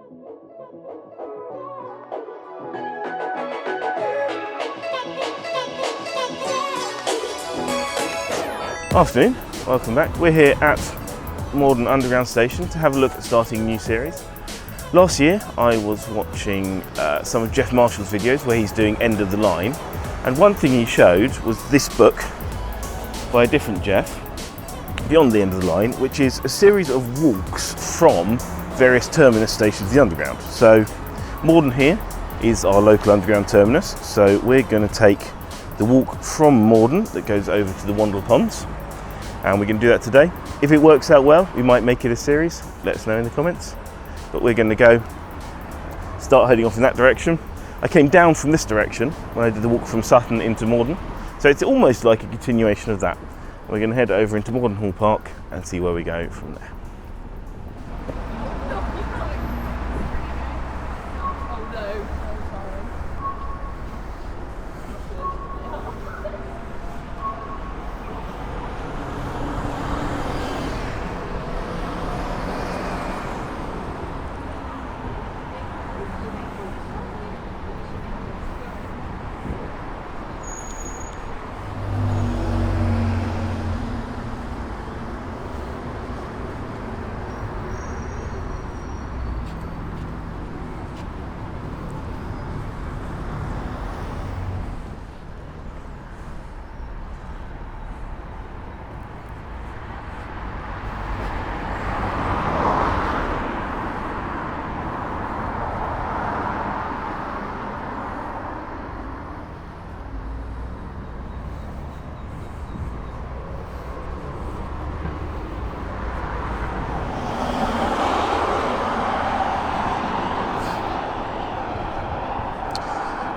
Afternoon, welcome back. We're here at Morden Underground Station to have a look at starting a new series. Last year I was watching some of Jeff Marshall's videos where he's doing End of the Line, and one thing he showed was this book by a different Jeff, Beyond the End of the Line, which is a series of walks from various terminus stations of the Underground. So Morden here is our local Underground terminus, so we're going to take the walk from Morden that goes over to the Wandle Ponds, and we're going to do that today. If it works out well, we might make it a series. Let us know in the comments. But we're going to go start heading off in that direction. I came down from this direction when I did the walk from Sutton into Morden, so it's almost like a continuation of that. We're going to head over into Morden Hall Park and see where we go from there.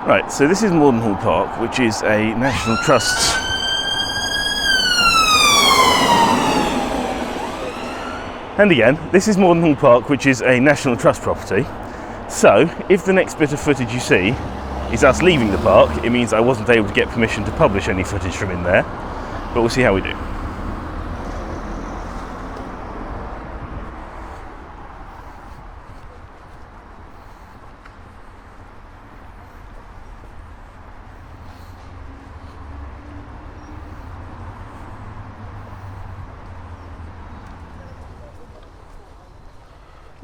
Right, so this is Morden Hall Park, which is a National Trust and again, this is Morden Hall Park, which is a National Trust property. So, if the next bit of footage you see is us leaving the park, it means I wasn't able to get permission to publish any footage from in there, but we'll see how we do.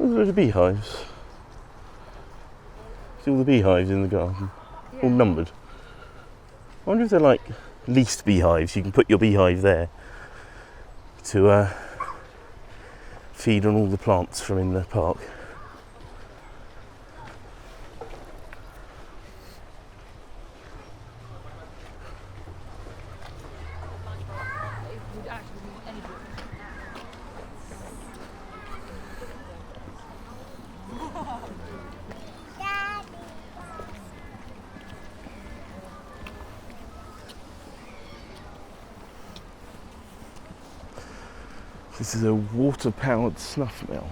Look at the beehives. See all the beehives in the garden, yeah. All numbered. I wonder if they're like leased beehives. You can put your beehive there to feed on all the plants from in the park. This is a water-powered snuff mill.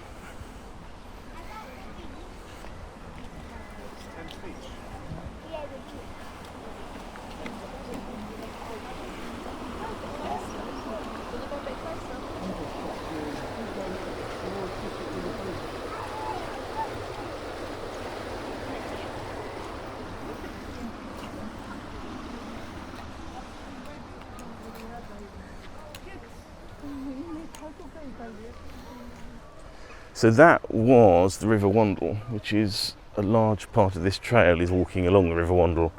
So that was the River Wandle, which is a large part of this trail is walking along the River Wandle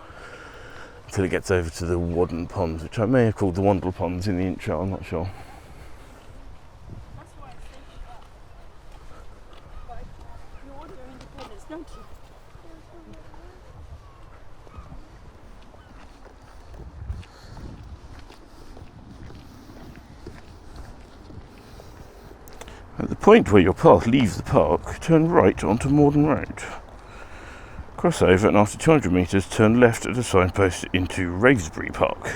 until it gets over to the Wandle Ponds, which I may have called the Wandle Ponds in the intro, I'm not sure. At the point where your path leaves the park, turn right onto Morden Road. Cross over and after 200 metres turn left at a signpost into Ravensbury Park.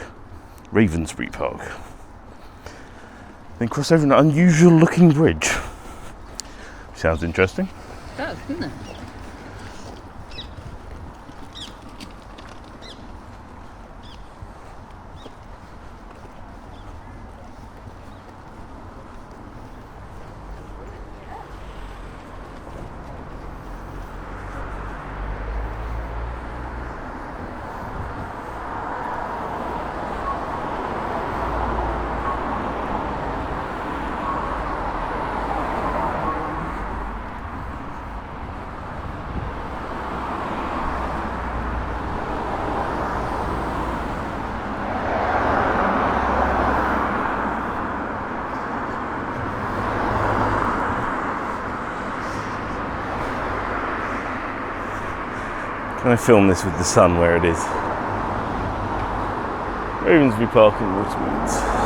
Then cross over an unusual looking bridge. Sounds interesting. It does, doesn't it? Can I film this with the sun where it is? Ravensbury Park in Watermeads.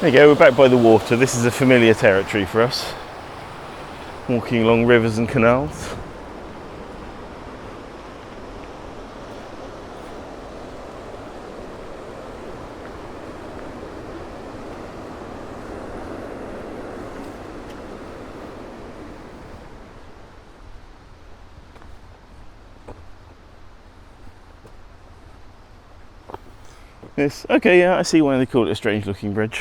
There you go, we're back by the water. This is a familiar territory for us. Walking along rivers and canals. This, okay, yeah, I see why they call it a strange looking bridge.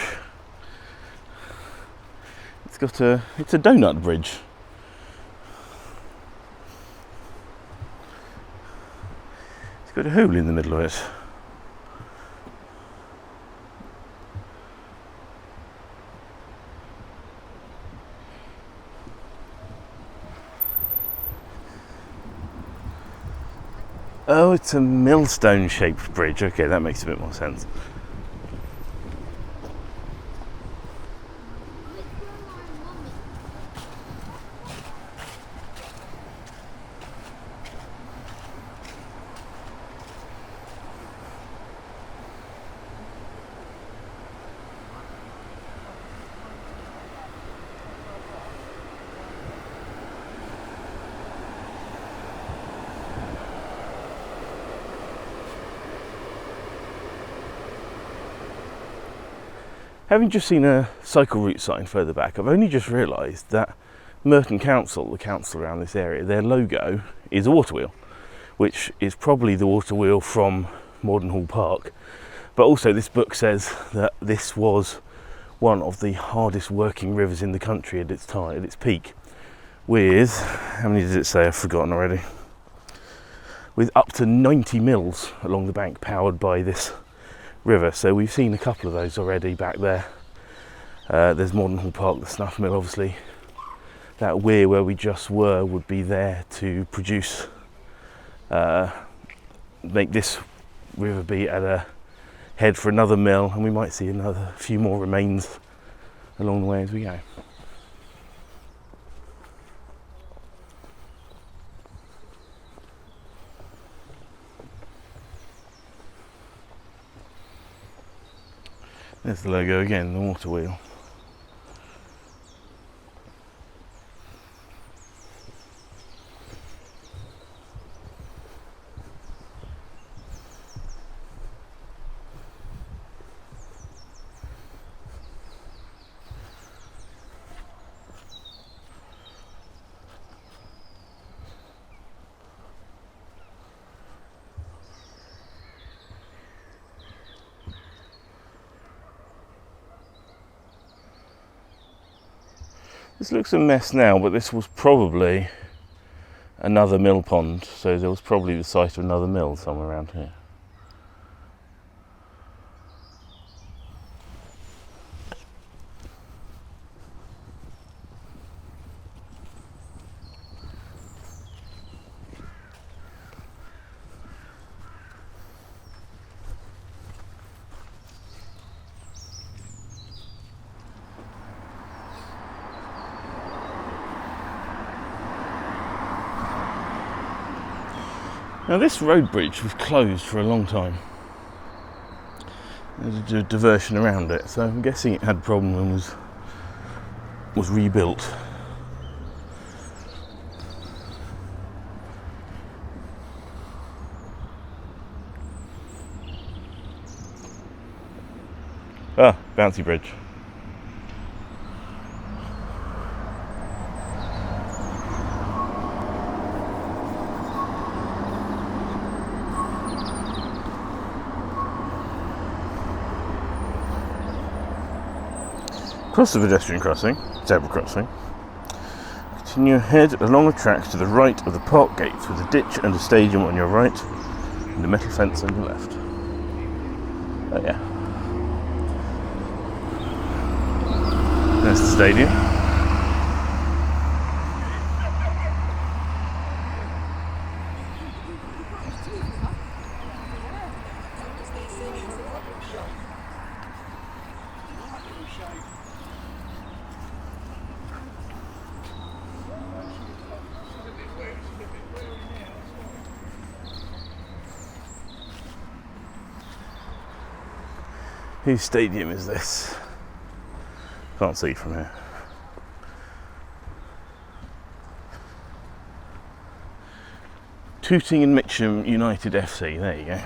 It's a donut bridge. It's got a hole in the middle of it. Oh, it's a millstone shaped bridge. Okay, that makes a bit more sense. Having just seen a cycle route sign further back, I've only just realised that Merton Council, the council around this area, their logo is a water wheel, which is probably the water wheel from Mordenhall Park. But also this book says that this was one of the hardest working rivers in the country at its time, at its peak, with, how many did it say? I've forgotten already. With up to 90 mills along the bank powered by this river. So we've seen a couple of those already back there. There's Mordenhall Park, the snuff mill, obviously. That weir where we just were would be there to produce, make this river be at a head for another mill, and we might see another few more remains along the way as we go. There's the logo again, the water wheel. This looks a mess now, but this was probably another mill pond, so there was probably the site of another mill somewhere around here. Now this road bridge was closed for a long time. There's a diversion around it, so I'm guessing it had a problem and was rebuilt. Ah, bouncy bridge. Across the pedestrian crossing, zebra crossing. Continue ahead along the tracks to the right of the park gates with a ditch and a stadium on your right and a metal fence on your left. Oh yeah. There's the stadium. Whose stadium is this? Can't see from here. Tooting and Mitcham United FC, there you go.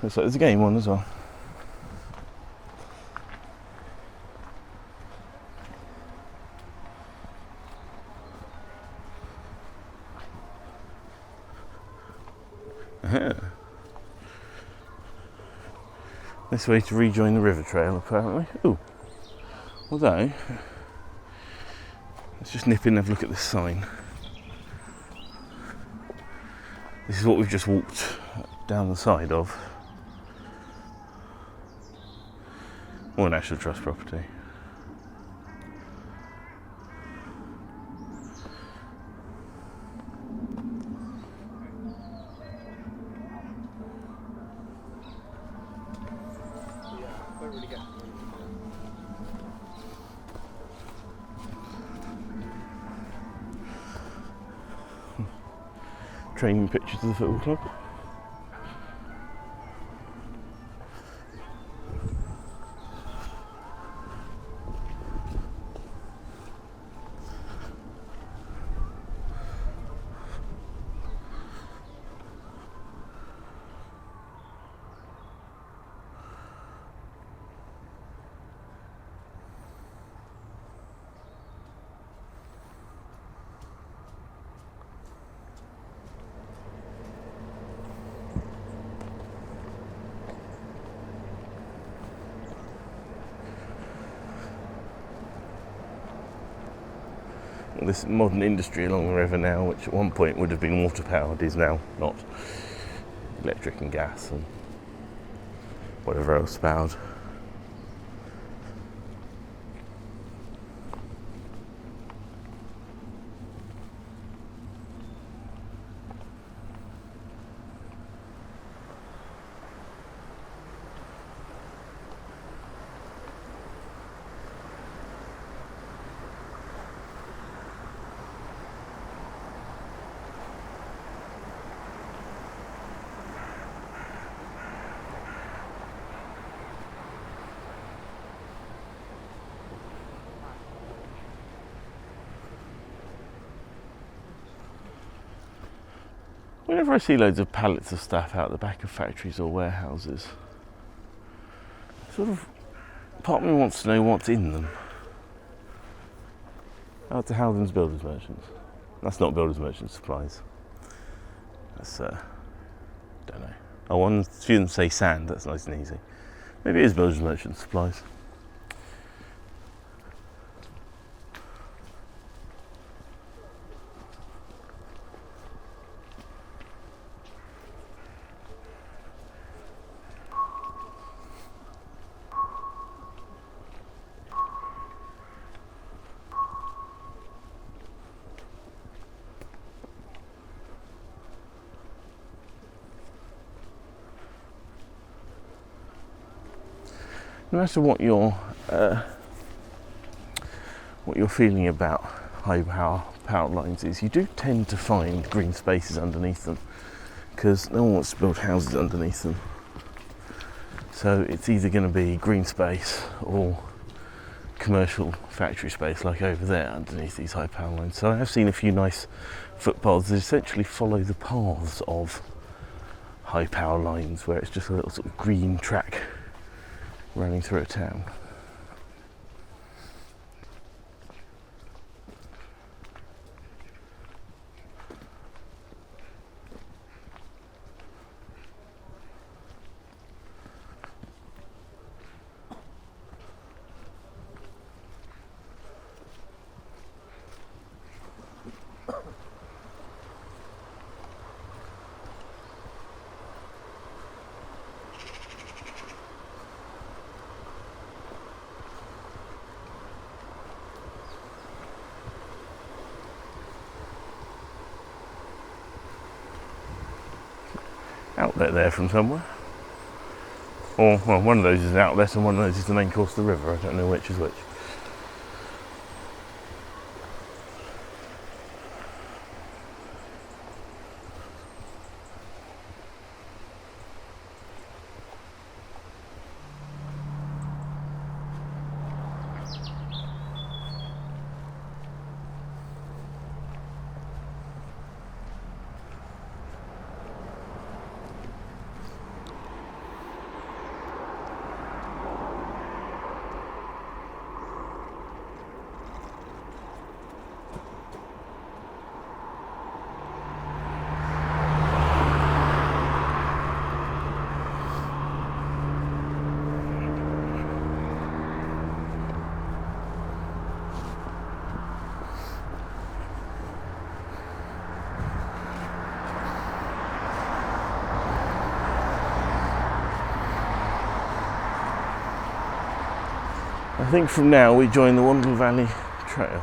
Looks like there's a game on as well. This way to rejoin the river trail, apparently. Ooh. Although, let's just nip in and have a look at this sign. This is what we've just walked down the side of. Or National Trust property. Training pictures of the football club. This modern industry along the river now, which at one point would have been water powered, is now not. Electric and gas and whatever else powered. Whenever I see loads of pallets of stuff out the back of factories or warehouses, sort of part of me wants to know what's in them. Out to Howden's Builders Merchants. That's not Builders Merchants Supplies. That's don't know. Oh, one few of them say sand. That's nice and easy. Maybe it is Builders Merchants Supplies. No matter what your feeling about high power lines is, you do tend to find green spaces underneath them because no one wants to build houses underneath them. So it's either going to be green space or commercial factory space, like over there underneath these high power lines. So I have seen a few nice footpaths that essentially follow the paths of high power lines, where it's just a little sort of green track running through a town. Outlet there from somewhere, or well, one of those is an outlet and one of those is the main course of the river. I don't know which is which. I think from now we join the Wandle Valley Trail.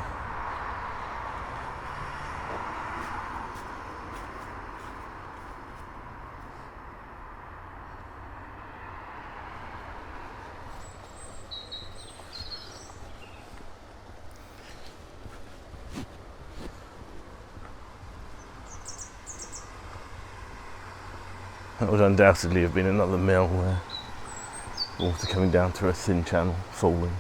That would undoubtedly have been another mill where water coming down through a thin channel, falling.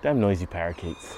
Damn noisy parakeets.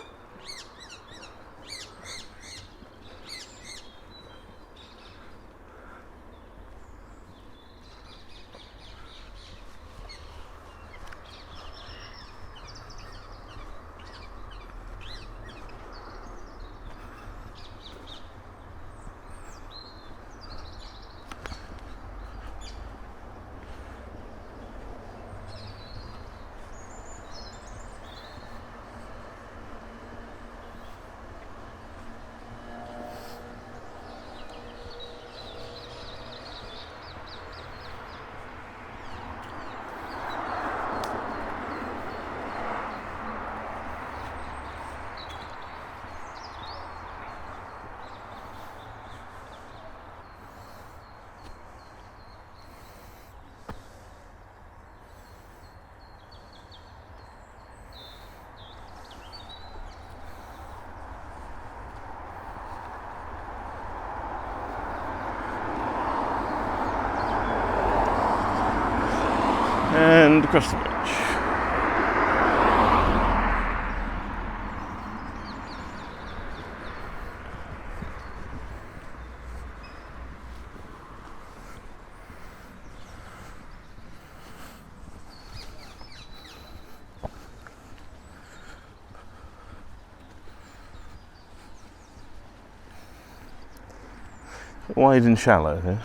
And across the bridge. Wide and shallow here.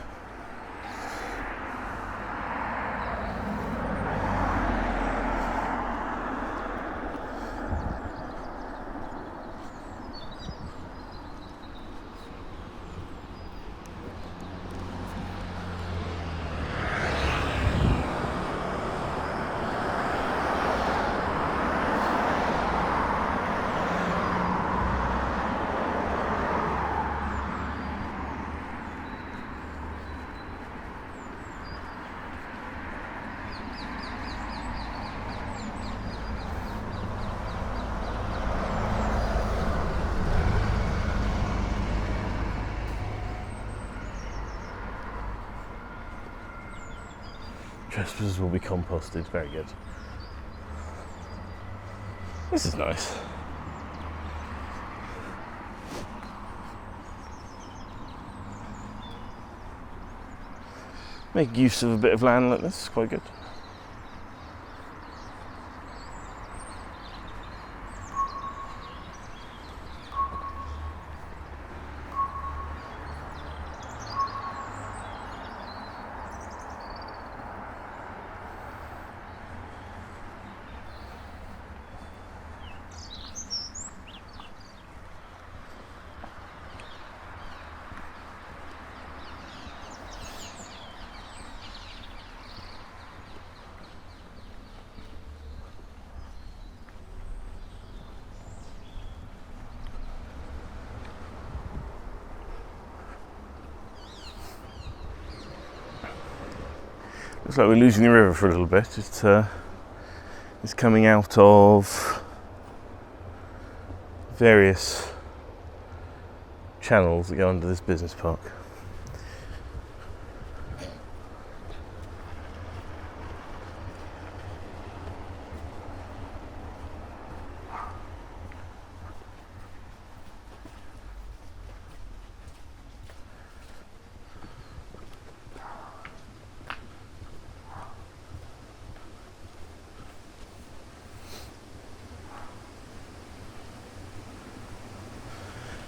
trespassers will be composted. Very good. This is nice. Make use of a bit of land like this, quite good. Looks like we're losing the river for a little bit. It's coming out of various channels that go under this business park.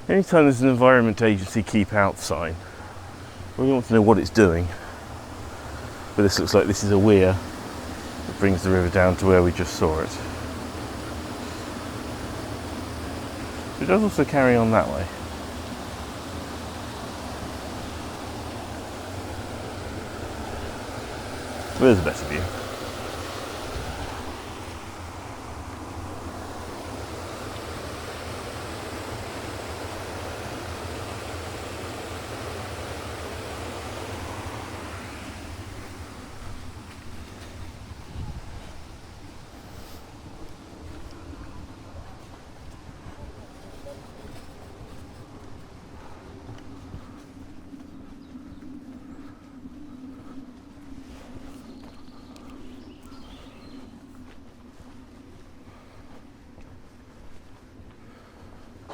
Anytime there's an Environment Agency keep out sign, we want to know what it's doing. But this looks like this is a weir that brings the river down to where we just saw it. It does also carry on that way. There's a better view.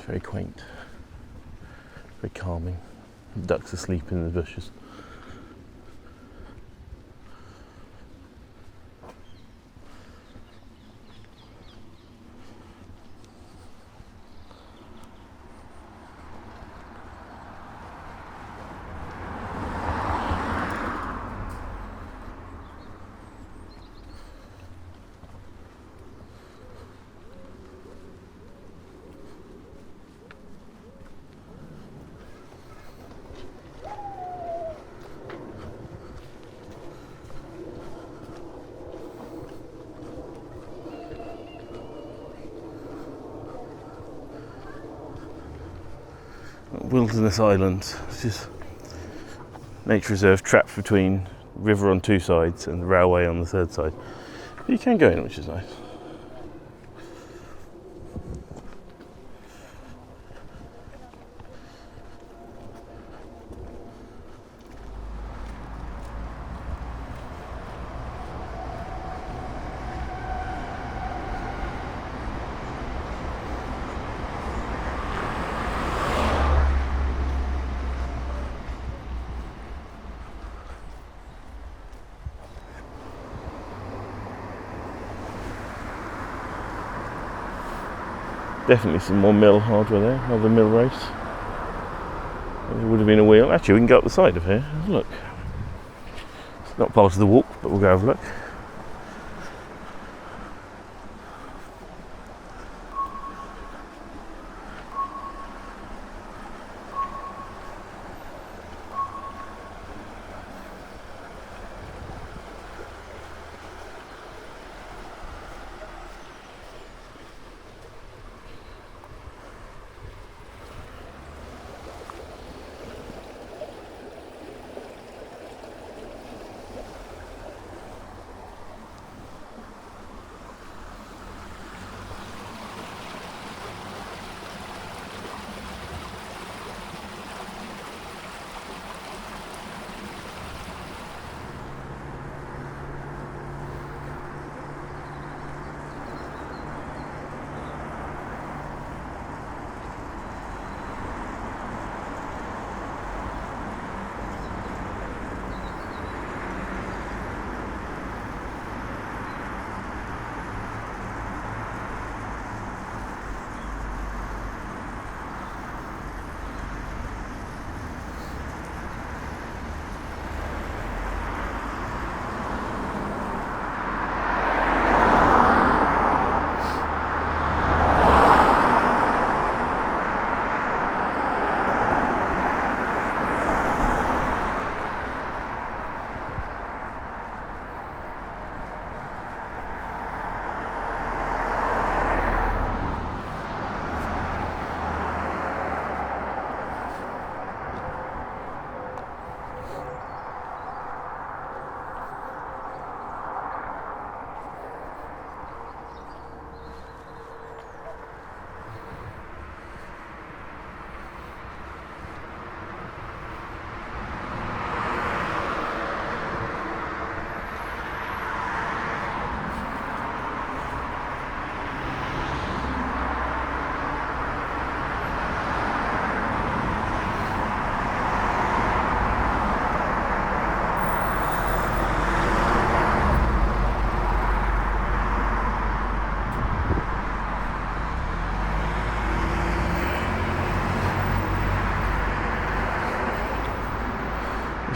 Very quaint, very calming. Ducks asleep in the bushes. Wilderness Island, which is nature reserve trapped between river on two sides and the railway on the third side. But you can go in, which is nice. Definitely some more mill hardware there, another mill race. There would have been a wheel. Actually, we can go up the side of here. Have a look. It's not part of the walk, but we'll go have a look.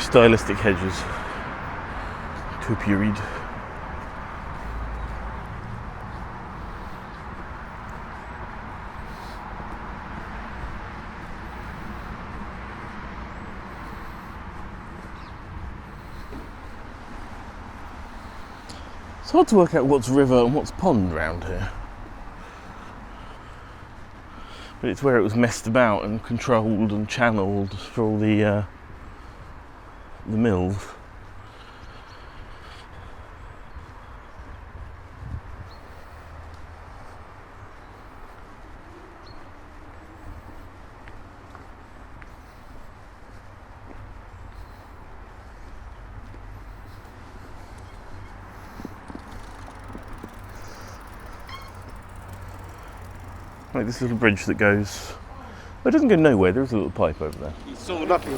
stylistic hedges. Topiary. It's hard to work out what's river and what's pond around here. But it's where it was messed about and controlled and channeled for all the mills. Like this little bridge that goes... Well, it doesn't go nowhere, there's a little pipe over there. It's all up here.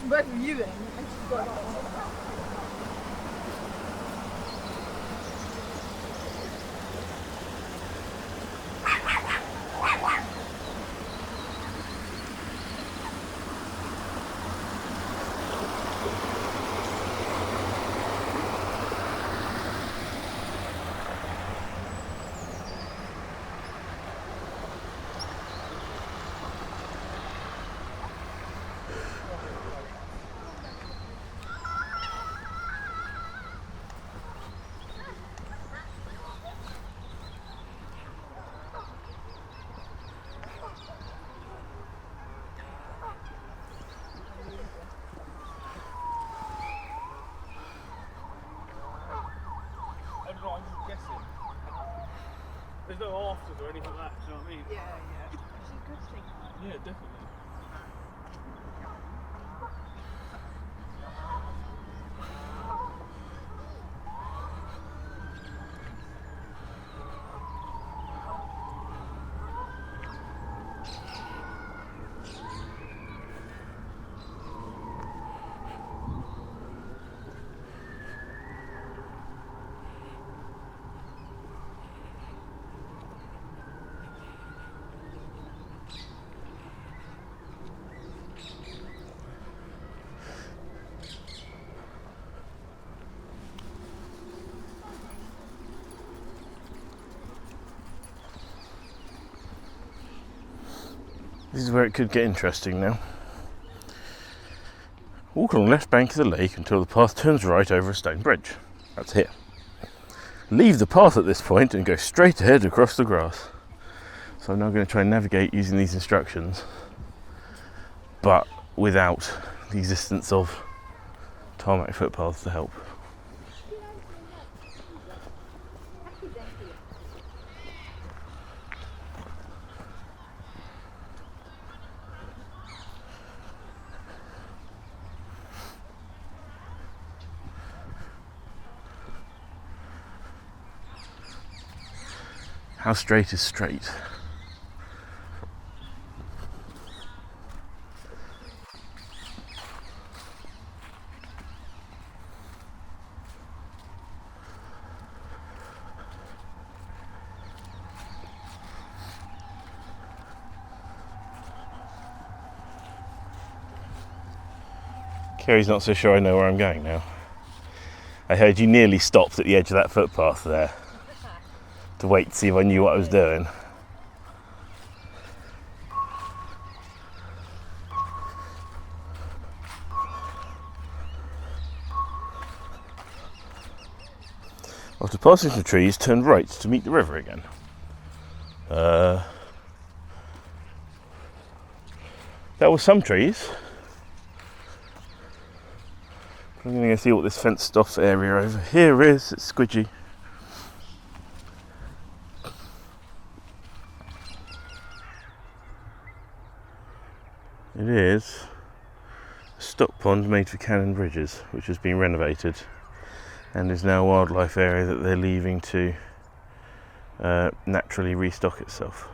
Both of you in. I'm just guessing. There's no afters or anything like that, do you know what I mean? Yeah, yeah. It's a good thing. Yeah, definitely. This is where it could get interesting now. Walk along the left bank of the lake until the path turns right over a stone bridge. That's here. Leave the path at this point and go straight ahead across the grass. So I'm now going to try and navigate using these instructions, but without the existence of tarmac footpaths to help. How straight is straight? Kerry's not so sure I know where I'm going now. I heard you nearly stopped at the edge of that footpath there to wait to see if I knew what I was doing. After passing some trees, turn right to meet the river again. That was some trees. I'm going to go see what this fenced off area over here is. It's squidgy. It is a stock pond made for cannon bridges, which has been renovated and is now a wildlife area that they're leaving to naturally restock itself.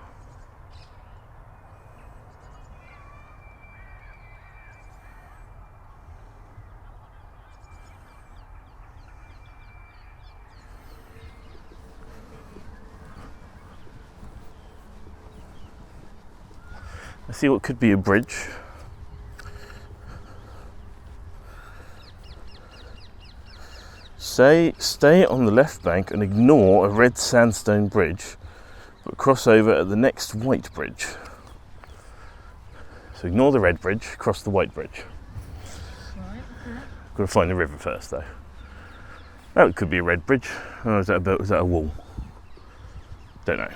I see what could be a bridge. Stay on the left bank and ignore a red sandstone bridge, but cross over at the next white bridge. So ignore the red bridge, cross the white bridge. Right, okay. Got to find the river first though. That could be a red bridge. Oh, is that a wall? Don't know.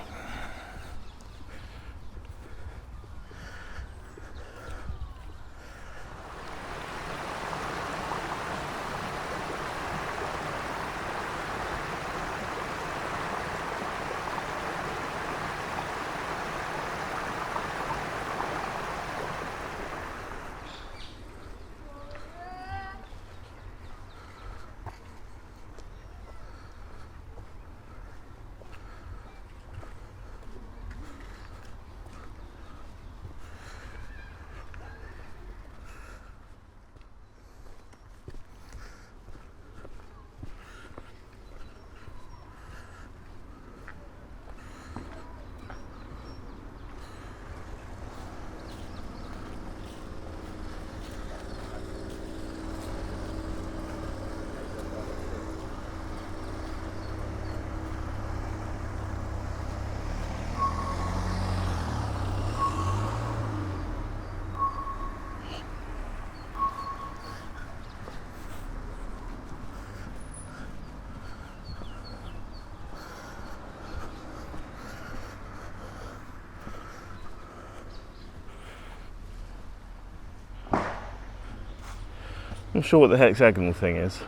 I'm not sure what the hexagonal thing is,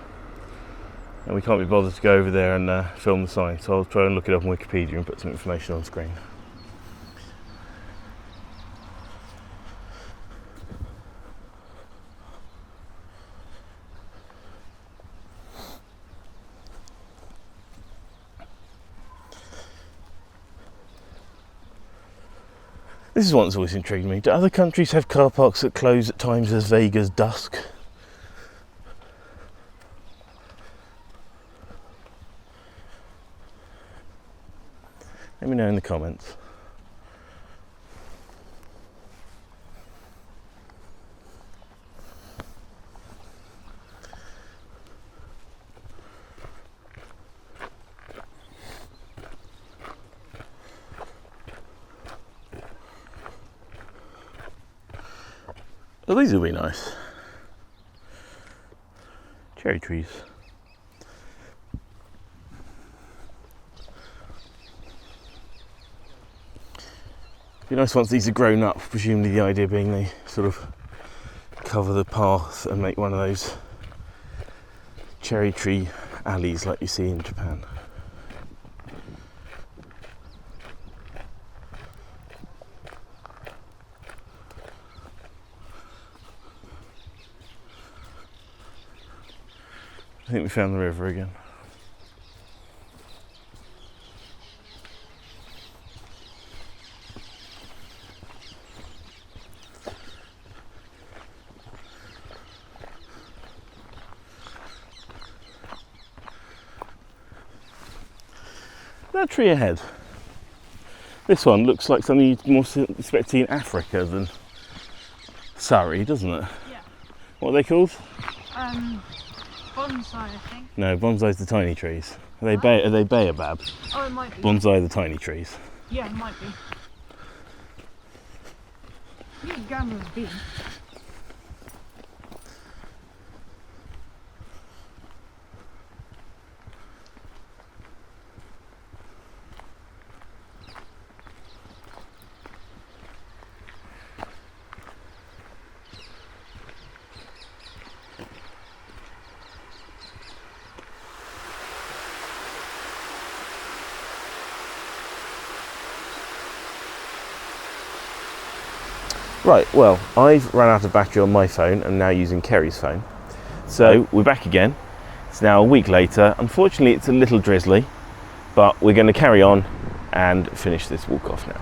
and we can't be bothered to go over there and film the sign, so I'll try and look it up on Wikipedia and put some information on screen. This is one that's always intrigued me. Do other countries have car parks that close at times as vague as dusk? Let me know in the comments. Oh, these will be nice. Cherry trees. Be nice once these are grown up, presumably the idea being they sort of cover the path and make one of those cherry tree alleys like you see in Japan. I think we found the river again. That tree ahead. This one looks like something you'd more expect to see in Africa than Surrey, doesn't it? Yeah. What are they called? Bonsai, I think. No, bonsai's the tiny trees. Are they baobab? Oh, it might be. Bonsai are the tiny trees. Yeah, it might be. You can gamble as being. Right, well, I've run out of battery on my phone and now using Kerry's phone. So we're back again. It's now a week later. Unfortunately, it's a little drizzly, but we're going to carry on and finish this walk off now.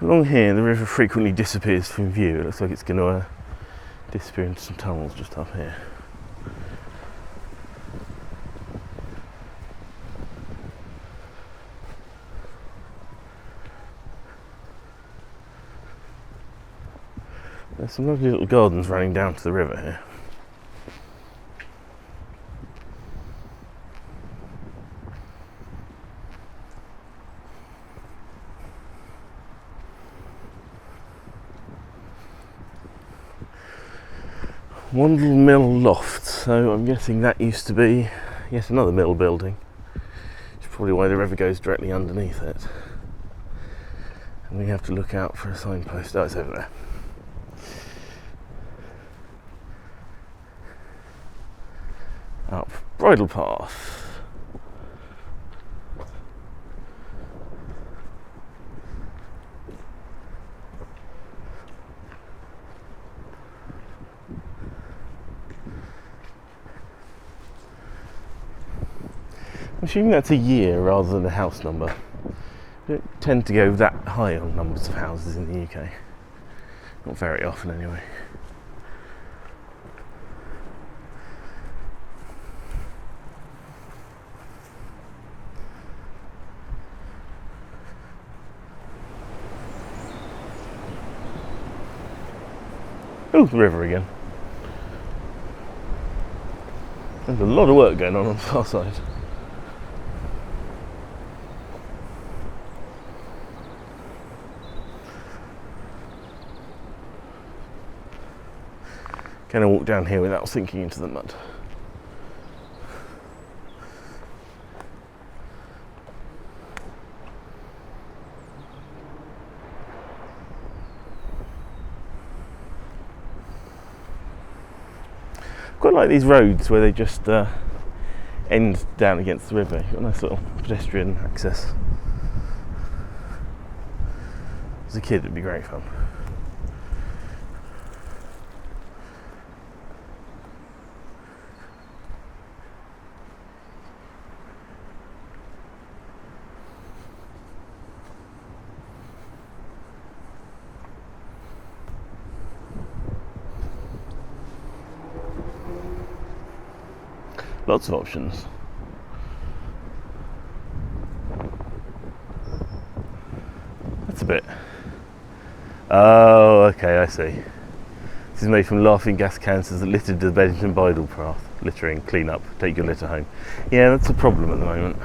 Along here, the river frequently disappears from view. It looks like it's going to disappear into some tunnels just up here. There's some lovely little gardens running down to the river here. Wandle Mill Loft, so I'm guessing that used to be yet another mill building. It's probably why the river goes directly underneath it. And we have to look out for a signpost. Oh, it's over there. Up Bridle Path. I'm assuming that's a year rather than a house number. We don't tend to go that high on numbers of houses in the UK. Not very often anyway. Oh, the river again. There's a lot of work going on the far side. Can I walk down here without sinking into the mud? Quite like these roads where they just end down against the river. You've got a nice little pedestrian access. As a kid, it'd be great fun. Lots of options. That's a bit. Oh, okay, I see. This is made from laughing gas canisters that littered the Beddington Bridle Path. Littering, clean up, take your litter home. Yeah, that's a problem at the moment.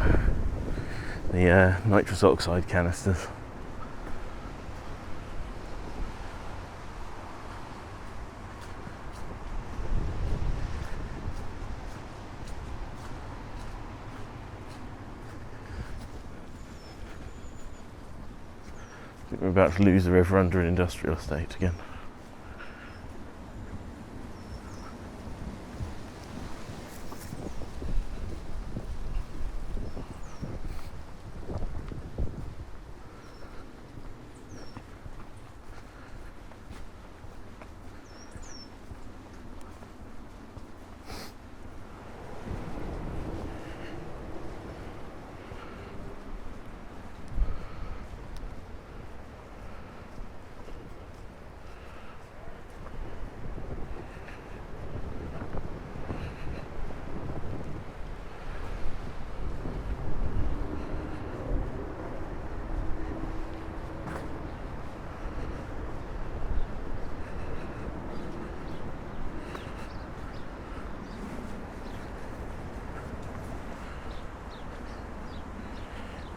The nitrous oxide canisters. We're about to lose the river under an industrial estate again.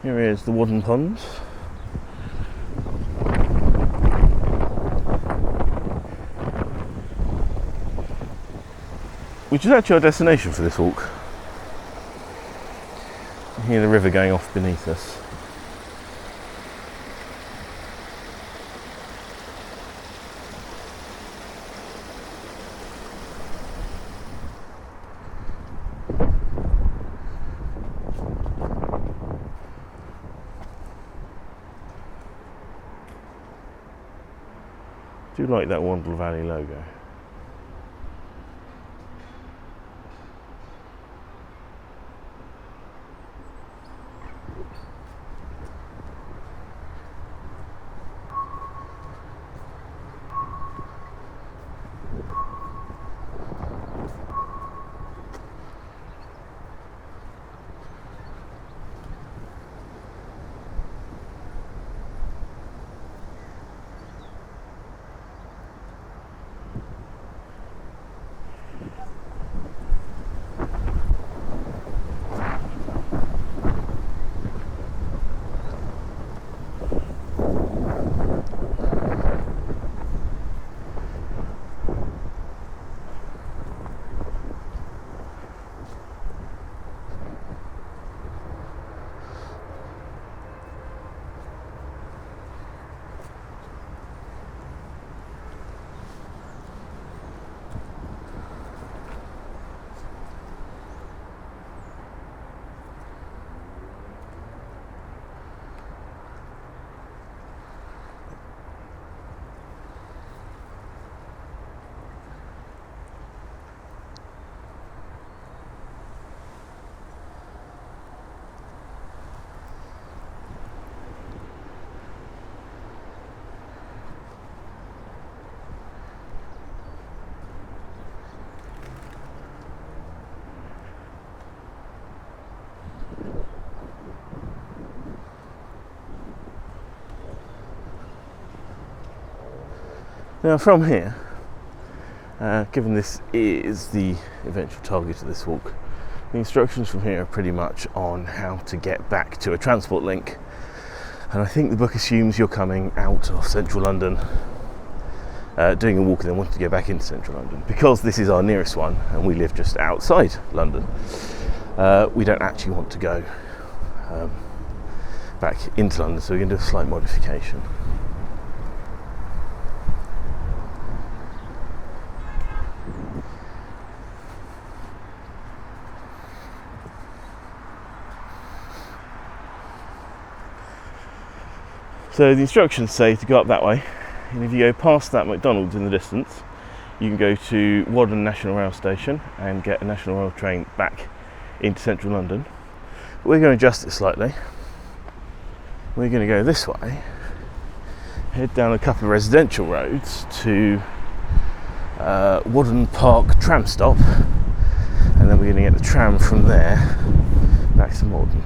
Here is the Whaddon Ponds. Which is actually our destination for this walk. You hear the river going off beneath us. I do like that Wandle Valley logo. Now from here, given this is the eventual target of this walk, the instructions from here are pretty much on how to get back to a transport link, and I think the book assumes you're coming out of central London, doing a walk and then wanting to go back into central London. Because this is our nearest one and we live just outside London, we don't actually want to go back into London, so we're going to do a slight modification. So the instructions say to go up that way, and if you go past that McDonald's in the distance, you can go to Whaddon National Rail Station and get a National Rail train back into central London. But we're going to adjust it slightly. We're going to go this way, head down a couple of residential roads to Whaddon Park tram stop, and then we're going to get the tram from there back to Morden.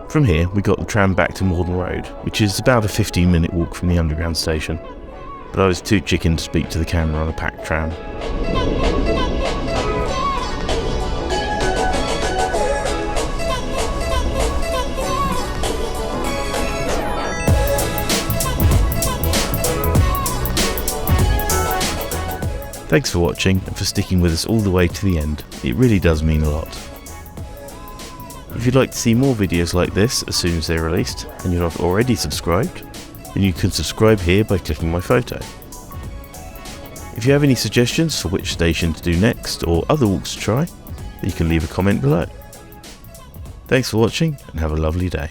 From here, we got the tram back to Morden Road, which is about a 15-minute walk from the underground station. But I was too chicken to speak to the camera on a packed tram. Thanks for watching and for sticking with us all the way to the end. It really does mean a lot. If you'd like to see more videos like this as soon as they're released and you're not already subscribed, then you can subscribe here by clicking my photo. If you have any suggestions for which station to do next or other walks to try, then you can leave a comment below. Thanks for watching and have a lovely day.